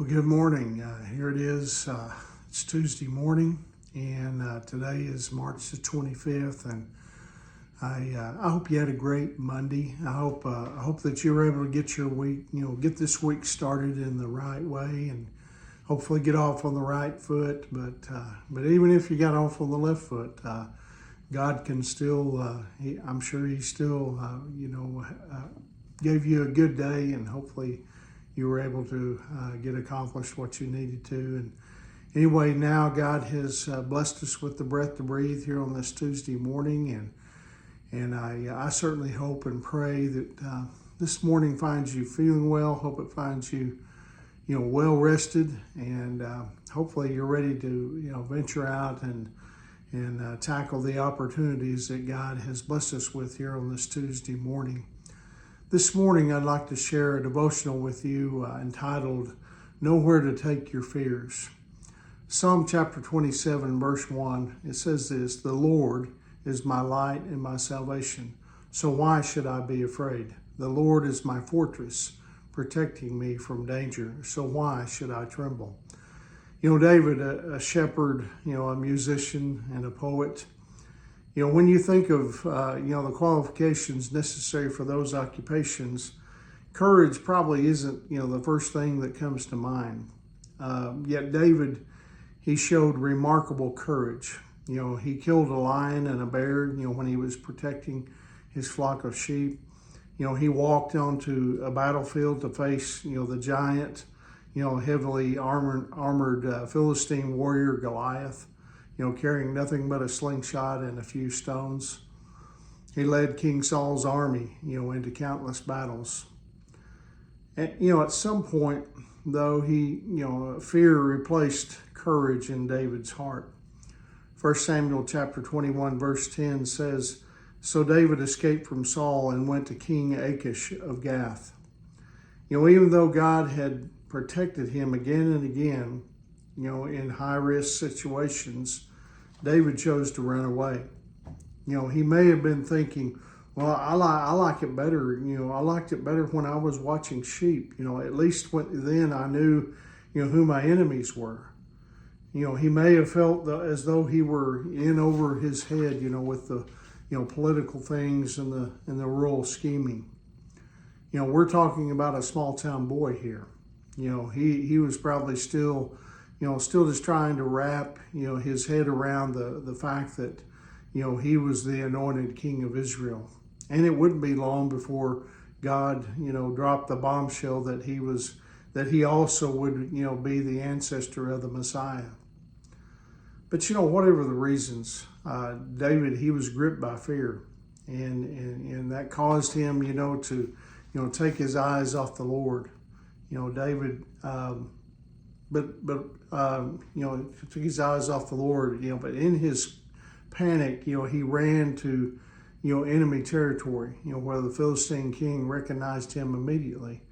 Well, good morning. Here it is. It's Tuesday morning, and today is March the 25th. And I hope you had a great Monday. I hope that you were able to get your week, get this week started in the right way, and hopefully get off on the right foot. But even if you got off on the left foot, God can still. I'm sure He still, gave you a good day, and hopefully you were able to get accomplished what you needed to. And anyway, now God has blessed us with the breath to breathe here on this Tuesday morning, and I certainly hope and pray that this morning finds you feeling well. Hope it finds you, well rested, and hopefully you're ready to, venture out and tackle the opportunities that God has blessed us with here on this Tuesday morning. This morning, I'd like to share a devotional with you entitled, Nowhere to Take Your Fears. Psalm chapter 27, verse 1, it says this, "The Lord is my light and my salvation, so why should I be afraid? The Lord is my fortress, protecting me from danger, so why should I tremble?" David, a shepherd, a musician and a poet, when you think of, the qualifications necessary for those occupations, courage probably isn't, the first thing that comes to mind. Yet David, he showed remarkable courage. He killed a lion and a bear, when he was protecting his flock of sheep. He walked onto a battlefield to face, the giant, heavily armored Philistine warrior Goliath, carrying nothing but a slingshot and a few stones. He led King Saul's army, into countless battles. And, at some point, though, fear replaced courage in David's heart. 1 Samuel chapter 21, verse 10 says, "So David escaped from Saul and went to King Achish of Gath." Even though God had protected him again and again, in high-risk situations, David chose to run away. He may have been thinking, well, I like it better. I liked it better when I was watching sheep. At least then I knew, who my enemies were. He may have felt as though he were in over his head, with the, political things and the rural scheming. We're talking about a small town boy here. He was probably still just trying to wrap, his head around the fact that, he was the anointed king of Israel. And it wouldn't be long before God, dropped the bombshell that he also would, be the ancestor of the Messiah. But, whatever the reasons, David, he was gripped by fear. And that caused him, to, take his eyes off the Lord. David, took his eyes off the Lord, but in his panic, he ran to, enemy territory, where the Philistine king recognized him immediately.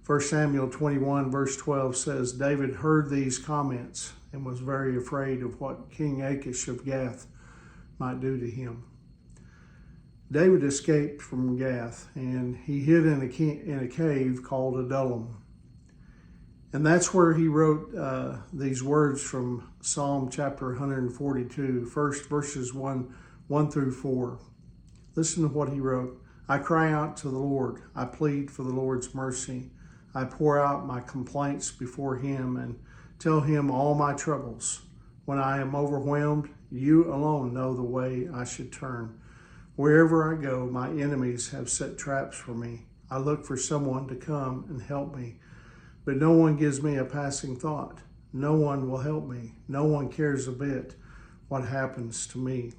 1 Samuel 21, verse 12 says, David heard these comments and was very afraid of what King Achish of Gath might do to him. David escaped from Gath, and he hid in a cave called Adullam. And that's where he wrote these words from Psalm chapter 142, first verses 1 through 4. Listen to what he wrote. "I cry out to the Lord. I plead for the Lord's mercy. I pour out my complaints before him and tell him all my troubles. When I am overwhelmed, you alone know the way I should turn. Wherever I go, my enemies have set traps for me. I look for someone to come and help me, but no one gives me a passing thought. No one will help me. No one cares a bit what happens to me."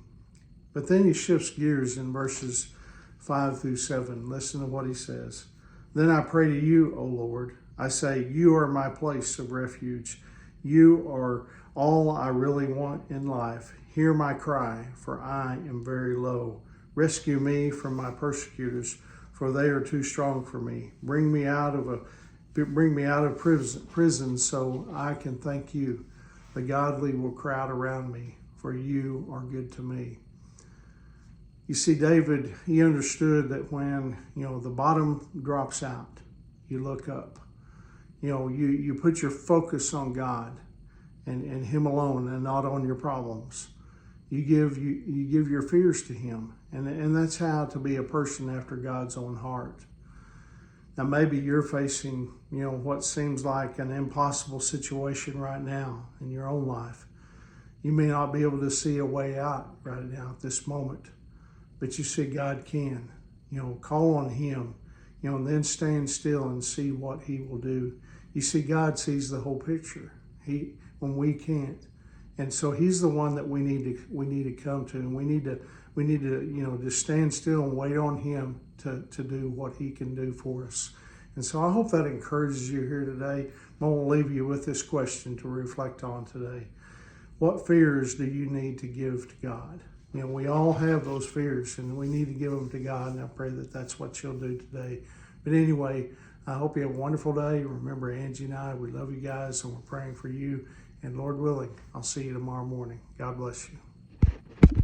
But then he shifts gears in verses 5 through 7. Listen to what he says. "Then I pray to you, O Lord. I say, you are my place of refuge. You are all I really want in life. Hear my cry, for I am very low. Rescue me from my persecutors, for they are too strong for me. Bring me out of prison so I can thank you. The godly will crowd around me, for you are good to me." You see, David, he understood that when, the bottom drops out, you look up. you put your focus on God and Him alone, and not on your problems. You give your fears to Him, and that's how to be a person after God's own heart. Now, maybe you're facing, what seems like an impossible situation right now in your own life. You may not be able to see a way out right now at this moment, but you see God can. Call on Him, and then stand still and see what He will do. You see, God sees the whole picture. When we can't. And so He's the one that we need to come to, and we need to just stand still and wait on Him to do what He can do for us. And so I hope that encourages you here today. I want to leave you with this question to reflect on today. What fears do you need to give to God? We all have those fears, and we need to give them to God, and I pray that that's what you'll do today. But anyway, I hope you have a wonderful day. Remember, Angie and I, we love you guys, and we're praying for you. And Lord willing, I'll see you tomorrow morning. God bless you.